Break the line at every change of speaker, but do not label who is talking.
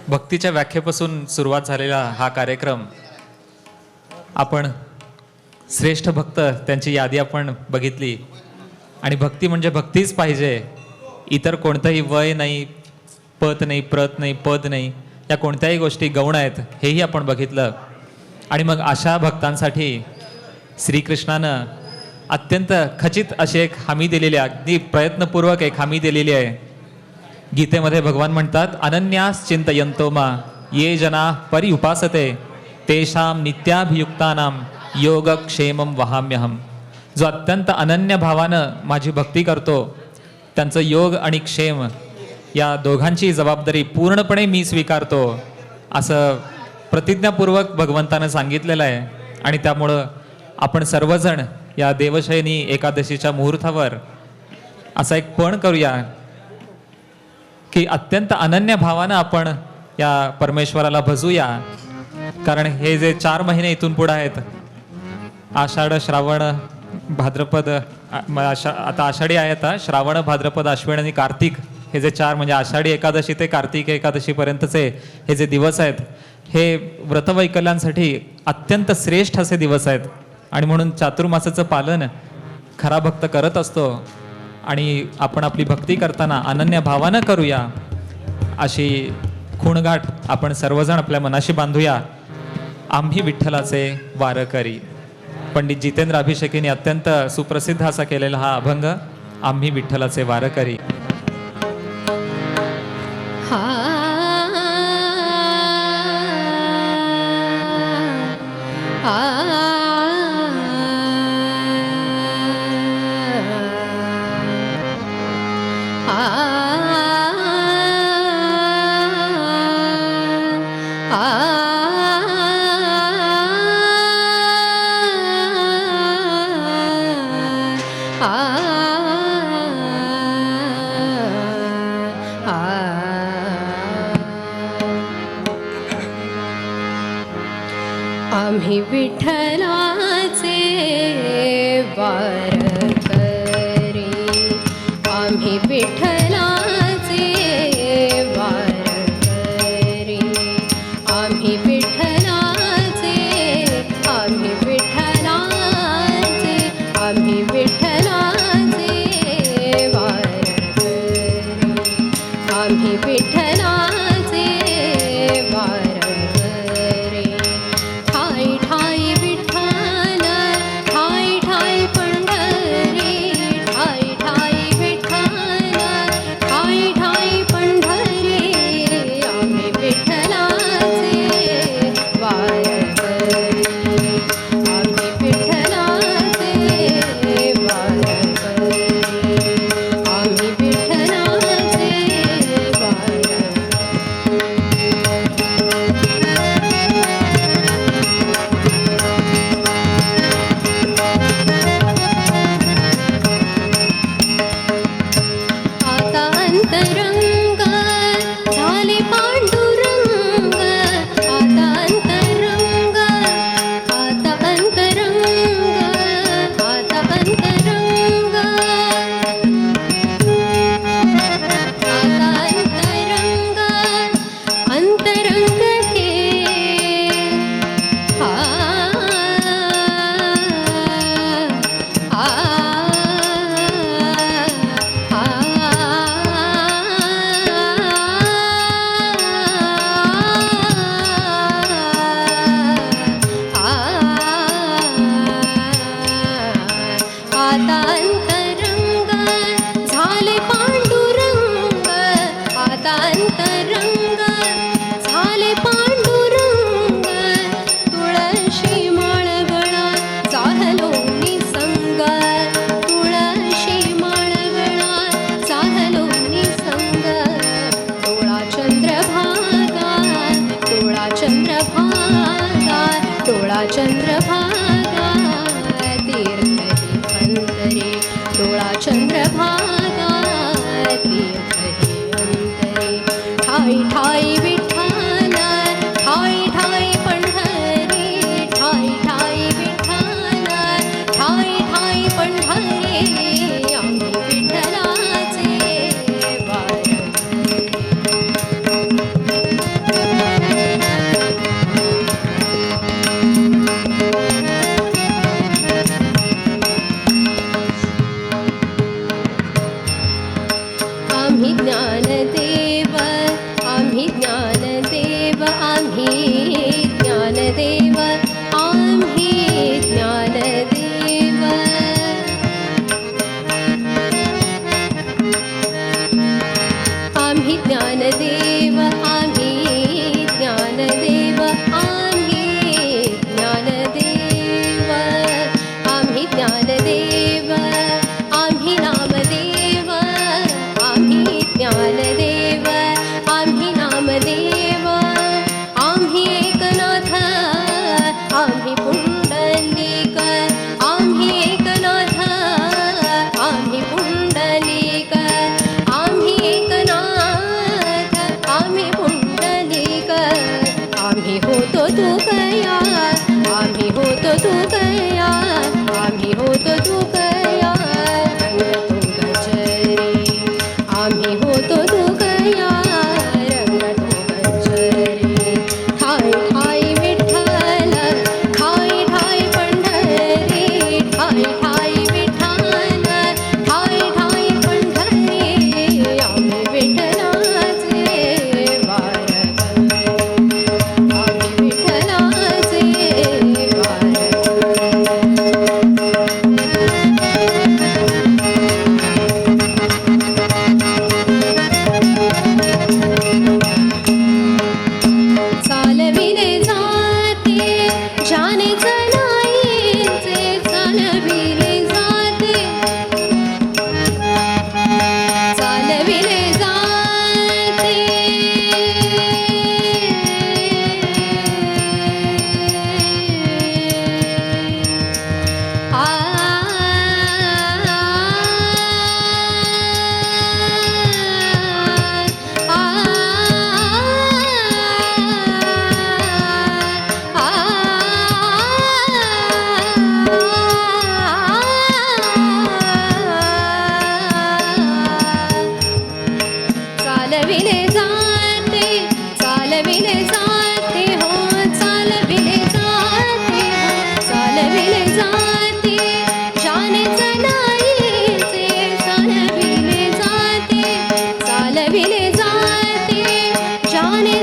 भक्तीच्या व्याख्येपासून सुरुवात झालेला हा कार्यक्रम, आपण श्रेष्ठ भक्त त्यांची यादी आपण बघितली. आणि भक्ती म्हणजे भक्तीच पाहिजे, इतर कोणतंही वय नाही, पत नाही, प्रत नाही, पद नाही, या कोणत्याही गोष्टी गौण आहेत हेही आपण बघितलं. आणि मग अशा भक्तांसाठी श्रीकृष्णानं अत्यंत खचित अशी एक हमी दिलेली आहे, अगदी प्रयत्नपूर्वक एक हमी दिलेली आहे. गीतेमध्ये भगवान म्हणतात, अनन्यास चिंतयन्तो मा ये जना परिउपासते तेषां नित्याभियुक्तानां योगक्षेमं वहाम्यहम. जो अत्यंत अनन्य भावानं माझी भक्ती करतो, त्यांचं योग आणि क्षेम या दोघांची जबाबदारी पूर्णपणे मी स्वीकारतो, असं प्रतिज्ञापूर्वक भगवंतानं सांगितलेलं आहे. आणि त्यामुळं आपण सर्वजण या देवशयनी एकादशीच्या मुहूर्तावर असा एक पण करूया की अत्यंत अनन्य भावानं आपण या परमेश्वराला भजूया. कारण हे जे 4 महिने इथून पुढे आहेत, आषाढ, श्रावण, भाद्रपद, आता आषाढी आहे, आता श्रावण, भाद्रपद, आश्विन आणि कार्तिक, हे जे 4 म्हणजे आषाढी एकादशी ते कार्तिक एकादशीपर्यंतचे हे जे दिवस आहेत, हे व्रतवैकल्यांसाठी अत्यंत श्रेष्ठ असे दिवस आहेत. आणि म्हणून चातुर्मासाचं पालन खरा भक्त करत असतो. आणि आपण आपली भक्ती करताना अनन्य भावानं करूया, अशी खूणगाठ आपण सर्वजण आपल्या मनाशी बांधूया. आम्ही विठ्ठलाचे वारकरी. पंडित जितेंद्र अभिषेकींनी अत्यंत सुप्रसिद्ध असा केलेला हा अभंग, आम्ही विठ्ठलाचे वारकरी.
आम्ही विठ्ठलाचे वारकरी, आम्ही विठ्ठलाचे वारकरी, आम्ही विठ्ठलाचे, आम्ही विठ्ठलाचे, आम्ही विठ्ठलाचे वारकरी, आम्ही विठ्ठलाचे वारकरी. ठाई ठाई विठ्ठल, ठाई ठाई पंढरी, ठाई ठाई विठ्ठल, ठाई ठाई पंढरी, आम्ही विठ्ठलाचे वारकरी, आम्ही विठ्ठलाचे वारकरी, आम्ही विठ्ठलाचे वारकरी. आता अंतरंग झाले पांडुरंग, आता अंतरंग, आता अंतरंग, आता अंतरंग, आता अंतरंग, अंतरंग हे आ आ आता अंतरंग झाले पांडुरंग, आता अंतरंग झाले पांडुरंग, तुळशी माळ गळा चाहलो निसंग, तुळशी माळ गळा चाहलो निसंग, डोळा चंद्रभागा, डोळा चंद्रभागा, डोळा चंद्रभागा, तीर्थ ही अंतरे, डोळा चंद्रभागा, तीर्थ ही अंतरे. ठाई ठाई विठ्ठल, ठाई ठाई पंढरी, ठाई ठाई विठ्ठल, ठाई ठाई पंढरी, आम्ही विठ्ठलाचे वारकरी. देव आम्ही एकनाथ आम्ही पुंडलिक आम्ही एकनाथ आम्ही पुंडलिक आम्ही एकनाथ आम्ही पुंडलिक आम्ही होतो तू कया आम्ही होतो तू कया आम्ही होतो तू कया रंग तू गजरी आम्ही होतो तू कया रंग तू गजरी ठाय ठाय विठ्ठल ठाय ठाय पंढरी ठाय ठाय विठ्ठल ठाय ठाय पंढरी आम्ही विठ्ठलाचे वारकरी आम्ही विठ्ठलाचे चालविले जाते जाने चलाईचे चालविले जाते चालविले जाते आ चालविले जाते हो चालविले जाते हो चालविले जाते जाने चलाईचे चालविले जाते जाने